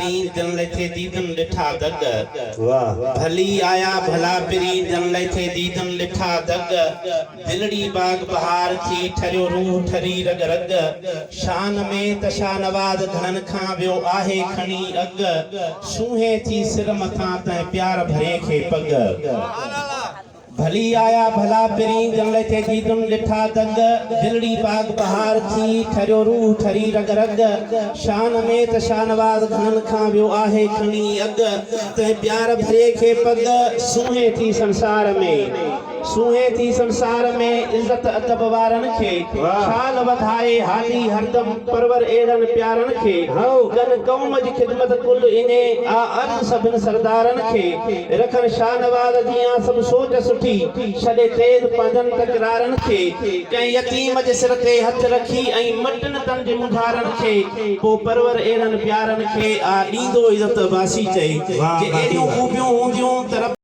जन लेथे दीदन लिठा दग वाह भली आया भला पिरी जन लेथे दीदन लिठा दग दिलड़ी बाग बहार थी ठरियो रूह ठरी रग रग शान में तशा नवाद घणन खां वियो आहे खणी अग सूहे थी सिर मथां तै प्यार भरे खे पग भली आया भला पिरी जन लेथे दीदन लिठा दग दिलड़ी बाग बहार थी ठरियो रूह ठरी रग रग शान में तशा नवाद घणन खां वियो आहे खणी अग तै प्यार भरे खे पग सूहे थी संसार में इज्जत अदब वारन खे शाल वधाए हाली हरदम परवर एड़न प्यारन खे गन कौम जी खिदमत कुल इने आ अर्ज सभिन सरदारन खे रखन शानवाद जिया सब सोच सुठी छडे तेज पंजन तकरारन खे कई यतीम जे सिर ते हथ रखी ऐं मटन तन जे मुधारन खे पो परवर एड़न प्यारन खे आ ॾींदो इज्जत वासी चई जे एड़ियूं खूबियूं हूंदियूं त